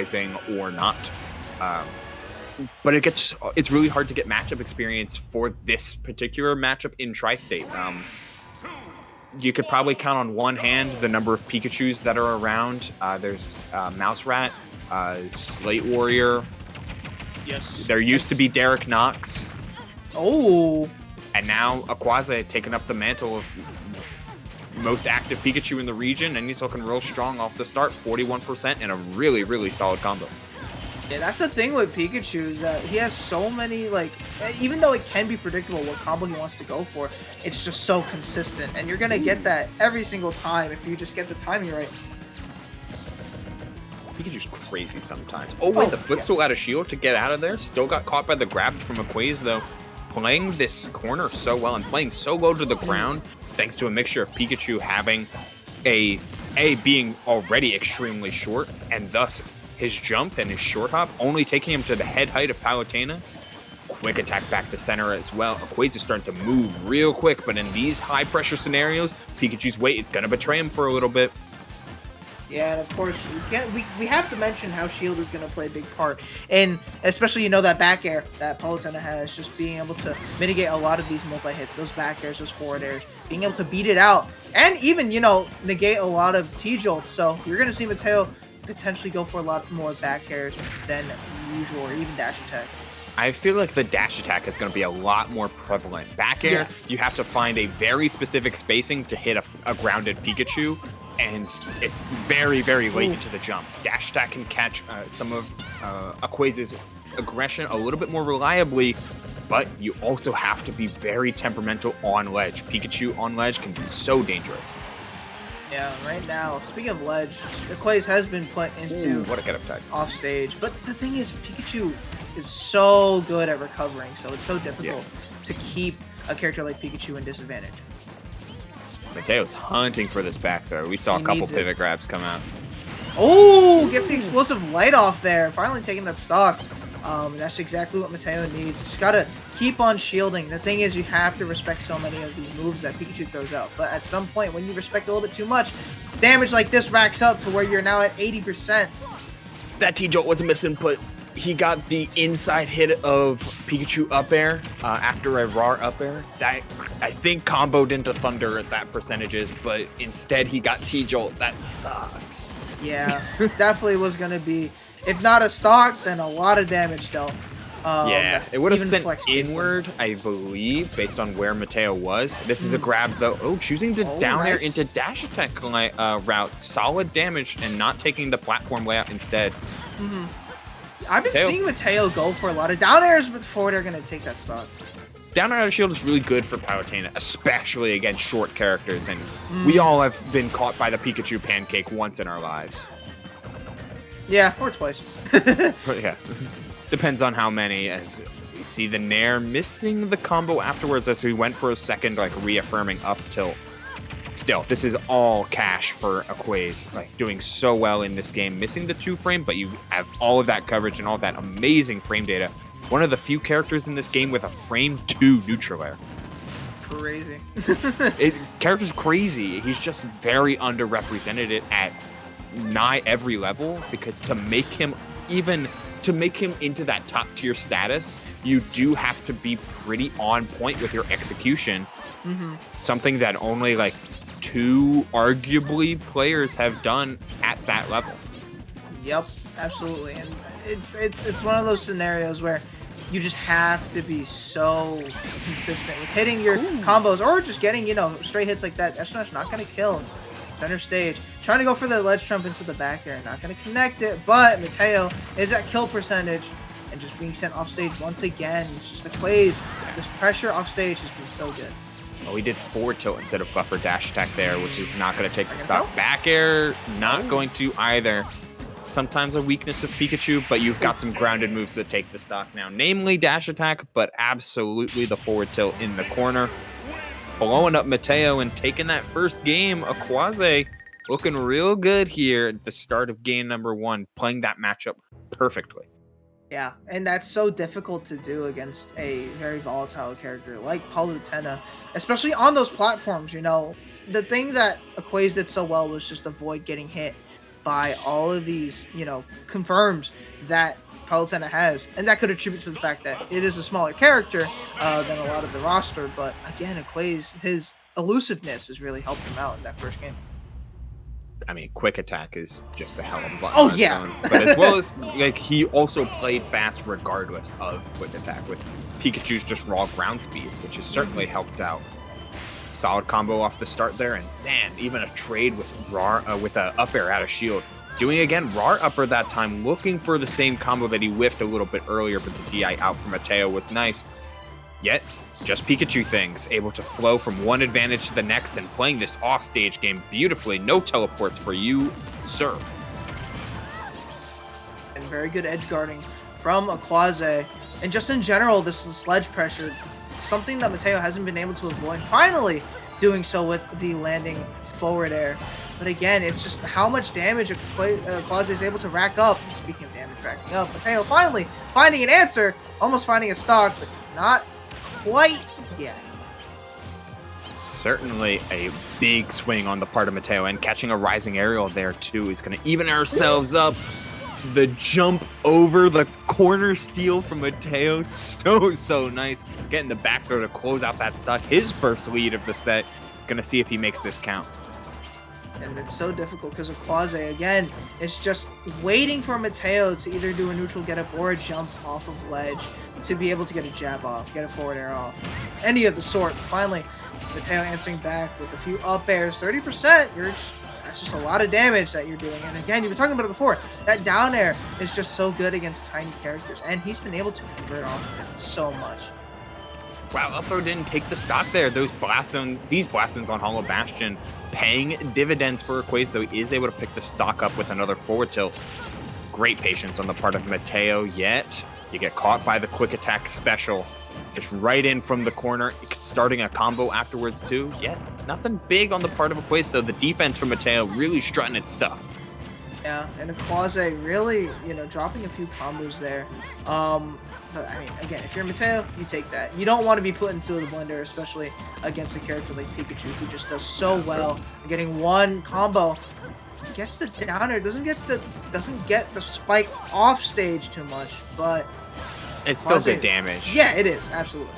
surprising or not. But it's really hard to get matchup experience for this particular matchup in Tri-State. You could probably count on one hand the number of Pikachus that are around. There's Mouse Rat, Slate Warrior. Yes. There used to be Derek Knox. Oh. And now Aquaze taking up the mantle of most active Pikachu in the region, and he's looking real strong off the start, 41% in a really, really solid combo. Yeah, that's the thing with Pikachu is that he has so many, like, even though it can be predictable what combo he wants to go for, it's just so consistent. And you're going to get that every single time if you just get the timing right. Pikachu's crazy sometimes. Oh, wait, the footstool out of shield to get out of there. Still got caught by the grab from Aquaze, though. Playing this corner so well and playing so low to the ground, thanks to a mixture of Pikachu having being already extremely short, and thus his jump and his short hop only taking him to the head height of Palutena. Quick attack back to center as well. Aquaze is starting to move real quick, but in these high pressure scenarios, Pikachu's weight is going to betray him for a little bit. Yeah, and of course, we have to mention how shield is going to play a big part. And especially, that back air that Palutena has, just being able to mitigate a lot of these multi-hits, those back airs, those forward airs, being able to beat it out, and even, negate a lot of T-jolts. So you're going to see Mateo potentially go for a lot more back airs than usual, or even dash attack. I feel like the dash attack is going to be a lot more prevalent. Back air, you have to find a very specific spacing to hit a grounded Pikachu, and it's very, very late into the jump. Dash attack can catch some of Aquaze's aggression a little bit more reliably, but you also have to be very temperamental on ledge. Pikachu on ledge can be so dangerous. Yeah, right now, speaking of ledge, Aquaze has been put into what a get up tag off stage. But the thing is, Pikachu is so good at recovering, so it's so difficult to keep a character like Pikachu in disadvantage. Mateo's hunting for this back throw. We saw a couple pivot grabs come out. Oh, gets the explosive light off there. Finally taking that stock. That's exactly what Mateo needs. Just gotta keep on shielding. The thing is, you have to respect so many of these moves that Pikachu throws out. But at some point, when you respect a little bit too much, damage like this racks up to where you're now at 80%. That T-Jolt was a misinput. He got the inside hit of Pikachu up air after a raw up air. That, I think, comboed into Thunder at that percentages, but instead he got T-Jolt. That sucks. Yeah, definitely was going to be, if not a stock, then a lot of damage dealt. Yeah, it would have sent inward, I believe, based on where Mateo was. This is a grab, though. Oh, choosing to down air into dash attack route. Solid damage and not taking the platform layout instead. I've been seeing Mateo go for a lot of down airs, but forward air going to take that stock. Down air out of shield is really good for Palutena, especially against short characters, and we all have been caught by the Pikachu pancake once in our lives. Yeah, or twice. But yeah, depends on how many, as we see the Nair missing the combo afterwards as we went for a second, like reaffirming up tilt. Still, this is all cash for Aquaze, like doing so well in this game, missing the 2-frame, but you have all of that coverage and all that amazing frame data. One of the few characters in this game with a frame 2 neutral air. Crazy. Character's crazy. He's just very underrepresented at nigh every level, because to make him into that top tier status, you do have to be pretty on point with your execution. Something that only like 2 arguably players have done at that level. Yep, absolutely. And it's one of those scenarios where you just have to be so consistent with hitting your combos, or just getting, straight hits like that. That's not going to kill. Center stage, trying to go for the ledge trump into the back air, not going to connect it, but Mateo is at kill percentage and just being sent off stage once again. It's just the Aquaze. This pressure off stage has been so good. Oh, he did forward tilt instead of buffer dash attack there, which is not going to take the stock. Back air, not going to either. Sometimes a weakness of Pikachu, but you've got some grounded moves that take the stock now, namely dash attack, but absolutely the forward tilt in the corner. Blowing up Mateo and taking that first game. Aquaze looking real good here at the start of game number 1, playing that matchup perfectly. Yeah, and that's so difficult to do against a very volatile character like Palutena, especially on those platforms. The thing that Aquaze did so well was just avoid getting hit by all of these, confirms that Palutena has, and that could attribute to the fact that it is a smaller character than a lot of the roster. But again, Aquaze, his elusiveness has really helped him out in that first game. I mean, quick attack is just a hell of a button Oh on its yeah, own. But as well as like he also played fast regardless of quick attack with Pikachu's just raw ground speed, which has certainly helped out. Solid combo off the start there, and man, even a trade with with a up air out of shield. Doing again raw upper that time, looking for the same combo that he whiffed a little bit earlier, but the DI out from Mateo was nice. Yet, just Pikachu things, able to flow from one advantage to the next and playing this offstage game beautifully. No teleports for you, sir. And very good edge guarding from Aquaze. And just in general, this sledge pressure, something that Mateo hasn't been able to avoid. Finally doing so with the landing forward air. But again, it's just how much damage Aquaze is able to rack up. Speaking of damage racking up, Mateo finally finding an answer, almost finding a stock, but not quite yet. Certainly a big swing on the part of Mateo, and catching a rising aerial there too is going to even ourselves up. The jump over the corner steal from Mateo, so nice. Getting the back throw to close out that stock. His first lead of the set. Gonna see if he makes this count. And it's so difficult because Aquaze, again, is just waiting for Mateo to either do a neutral get up or a jump off of ledge to be able to get a jab off, get a forward air off, any of the sort. Finally, Mateo answering back with a few up airs, 30%. That's just a lot of damage that you're doing. And again, you've been talking about it before. That down air is just so good against tiny characters, and he's been able to convert off of it so much. Wow, up throw didn't take the stock there. These blast zones on Hollow Bastion paying dividends for Aquaze, though he is able to pick the stock up with another forward tilt. Great patience on the part of Mateo, yet you get caught by the quick attack special. Just right in from the corner, starting a combo afterwards too. Yeah, nothing big on the part of Aquaze, though. The defense from Mateo really strutting its stuff. Yeah, and Aquaze really, dropping a few combos there. But I mean, again, if you're Mateo, you take that. You don't want to be put into the blender, especially against a character like Pikachu, who just does so well. Getting one combo, gets the downer, doesn't get the spike off stage too much, but it's still good damage. Yeah, it is, absolutely.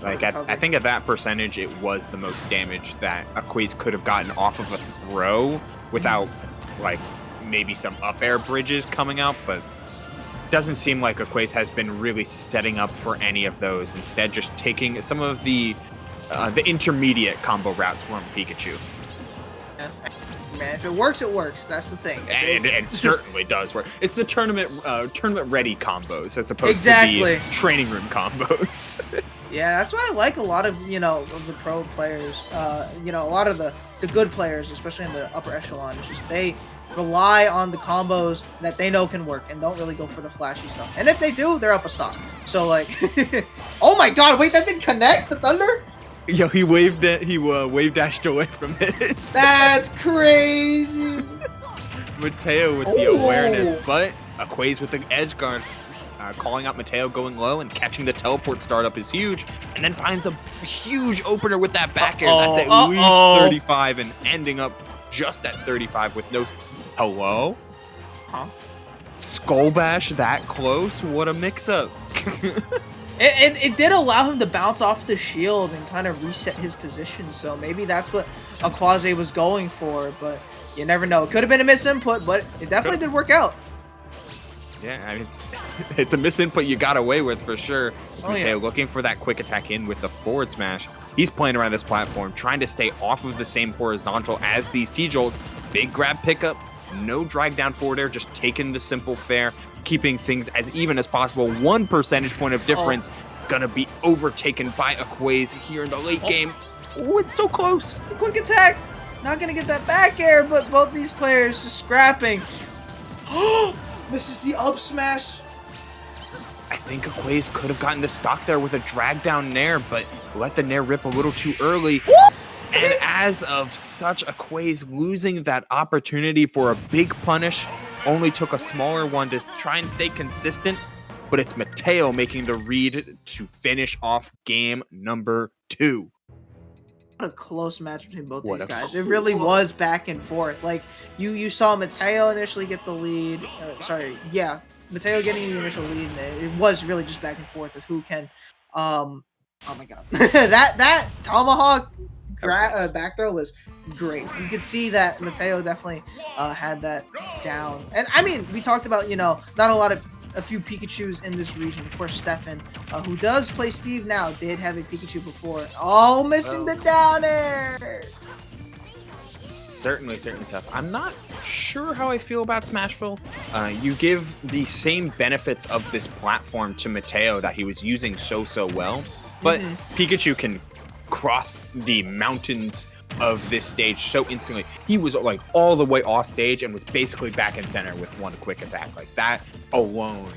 Like, I think at that percentage, it was the most damage that Aquaze could have gotten off of a throw without, like, maybe some up air bridges coming out, but doesn't seem like Aquaze has been really setting up for any of those. Instead, just taking some of the intermediate combo routes from Pikachu. Yeah. Man, if it works, it works. That's the thing. And it certainly does work. It's the tournament ready combos as opposed to the training room combos. Yeah, that's why I like a lot of of the pro players. A lot of the good players, especially in the upper echelon. It's just they rely on the combos that they know can work and don't really go for the flashy stuff. And if they do, they're up a stock. So like, oh my god, wait, that didn't connect the thunder? Yo, he wave dashed away from it. That's crazy. Mateo with the awareness, but Aquaze with the edge guard, calling out Mateo going low and catching the teleport startup is huge, and then finds a huge opener with that back air. That's at least 35 and ending up just at 35 with no... Hello? Huh? Skull Bash that close? What a mix-up. It did allow him to bounce off the shield and kind of reset his position, so maybe that's what Aquaze was going for, but you never know. It could have been a misinput, but it definitely did work out. Yeah, I mean, it's a misinput you got away with for sure. Mateo looking for that quick attack in with the forward smash. He's playing around this platform, trying to stay off of the same horizontal as these T-Jolts. Big grab pickup, no drag down forward air, just taking the simple fair, keeping things as even as possible. 1 percentage point of difference gonna be overtaken by Aquaze here in the late game. Oh, it's so close. The quick attack, not gonna get that back air, but both these players just scrapping. Misses the up smash. I think Aquaze could have gotten the stock there with a drag down nair, but let the nair rip a little too early. And as of such, Aquaze losing that opportunity for a big punish, only took a smaller one to try and stay consistent, but it's Mateo making the read to finish off game number 2. a close match between both What these a guys. It really was back and forth. Like you saw Mateo initially get the lead. Mateo getting the initial lead, and it was really just back and forth of who can. Oh my god, that tomahawk That was nice. back throw was great. You could see that Mateo definitely had that down. And I mean, we talked about not a few Pikachus in this region. Of course, Stefan, who does play Steve now, did have a Pikachu before. Oh, missing the down air. Certainly tough. I'm not sure how I feel about Smashville. You give the same benefits of this platform to Mateo that he was using so well, but Pikachu can cross the mountains of this stage so instantly. He was like all the way off stage and was basically back in center with one quick attack. Like that alone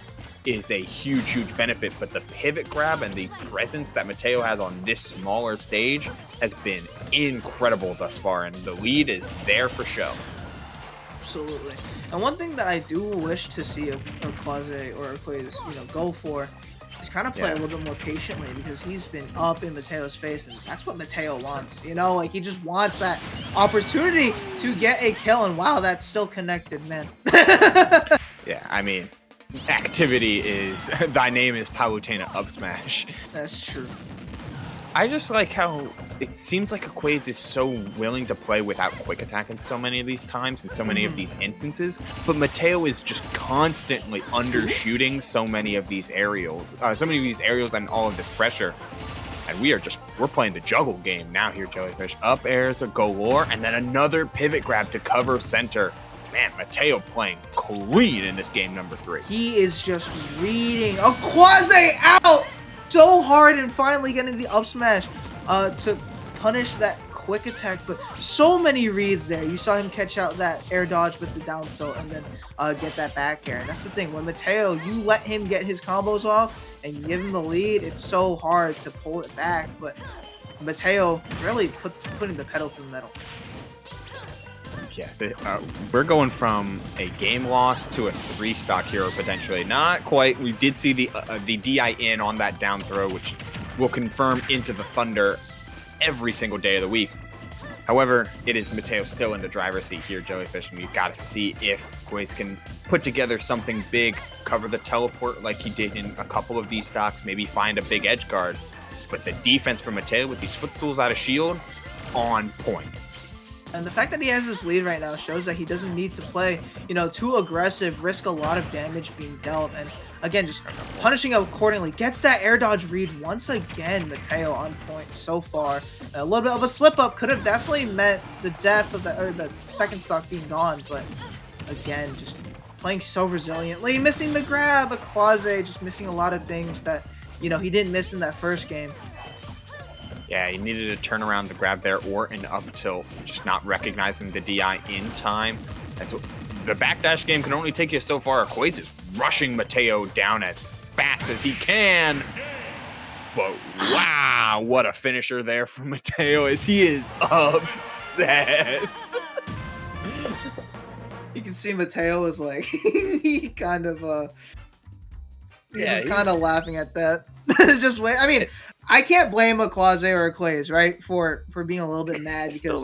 is a huge benefit, but the pivot grab and the presence that Mateo has on this smaller stage has been incredible thus far, and the lead is there for show. Absolutely. And one thing that I do wish to see a Aquaze or Aquaze, go for is kind of play a little bit more patiently, because he's been up in Mateo's face, and that's what Mateo wants. Like he just wants that opportunity to get a kill, and wow, that's still connected, man. Yeah, I mean, activity is thy name is Palutena up smash. That's true. I just like how it seems like Aquaze is so willing to play without quick attack in so many of these times and so many of these instances, but Mateo is just constantly undershooting so many of these aerials and all of this pressure. And we're playing the juggle game now here, Jellyfish. Up airs a galore, and then another pivot grab to cover center. Man, Mateo playing clean in this game number 3. He is just reading Aquaze out so hard and finally getting the up smash to punish that quick attack, but so many reads there. You saw him catch out that air dodge with the down tilt and then get that back air. And that's the thing, when Mateo, you let him get his combos off and you give him the lead, it's so hard to pull it back, but Mateo really putting the pedal to the metal. Yeah, we're going from a game loss to a 3-stock hero potentially. Not quite. We did see the DI in on that down throw, which will confirm into the Thunder every single day of the week. However, it is Mateo still in the driver's seat here, Jellyfish, and we've got to see if Aquaze can put together something big, cover the teleport like he did in a couple of these stocks, maybe find a big edge guard. But the defense from Mateo with these footstools out of shield, on point. And the fact that he has this lead right now shows that he doesn't need to play, too aggressive, risk a lot of damage being dealt. And again, just punishing accordingly. Gets that air dodge read once again. Mateo on point so far. A little bit of a slip up could have definitely meant the death of the second stock being gone. But again, just playing so resiliently, missing the grab. Aquaze just missing a lot of things that, he didn't miss in that first game. Yeah, he needed to turn around to grab there or an up tilt, just not recognizing the DI in time. As the backdash game can only take you so far. Aquaze is rushing Mateo down as fast as he can. But wow, what a finisher there from Mateo, as he is upset. You can see Mateo is like, he kind of, he was kind of laughing at that. Just wait. I mean, I can't blame Aquaze or Aquaze, right, for being a little bit mad because.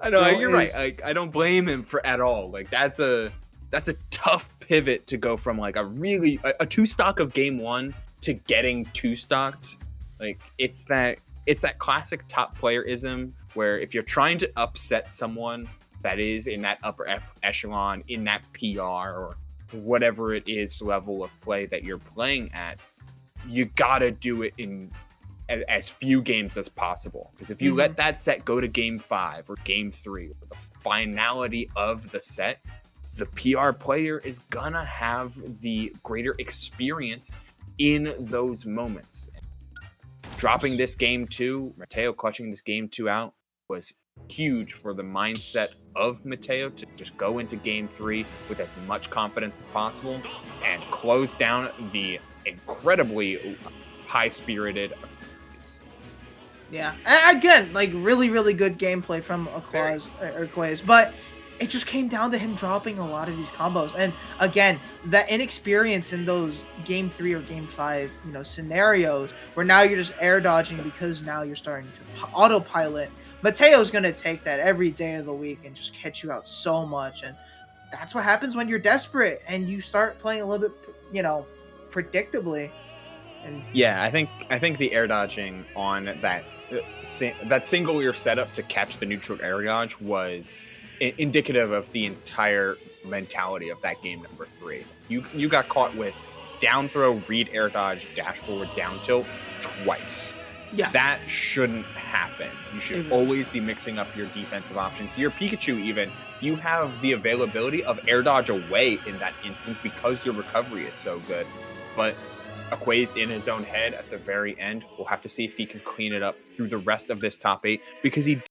I know you're right. I don't blame him for at all. Like that's a tough pivot to go from like a 2-stock of game 1 to getting 2-stocked. Like it's that classic top playerism where if you're trying to upset someone that is in that upper echelon, in that PR or whatever it is level of play that you're playing at, you gotta do it in as few games as possible. Because if you let that set go to game 5 or game 3, or the finality of the set, the PR player is gonna have the greater experience in those moments. Dropping this game 2, Mateo clutching this game 2 out was huge for the mindset of Mateo to just go into game 3 with as much confidence as possible and close down the incredibly high-spirited. Yeah, and again, like really good gameplay from Aquaze, but it just came down to him dropping a lot of these combos. And again, that inexperience in those game 3 or game 5, scenarios where now you're just air dodging because now you're starting to autopilot. Mateo's going to take that every day of the week and just catch you out so much. And that's what happens when you're desperate and you start playing a little bit, predictably. And yeah, I think the air dodging on that single wheel setup to catch the neutral air dodge was indicative of the entire mentality of that game number 3. You got caught with down throw, read air dodge, dash forward, down tilt twice. yeah, That shouldn't happen. You should always be mixing up your defensive options. Your Pikachu, even, you have the availability of air dodge away in that instance because your recovery is so good. But Aquaze in his own head at the very end, we'll have to see if he can clean it up through the rest of this top 8, because he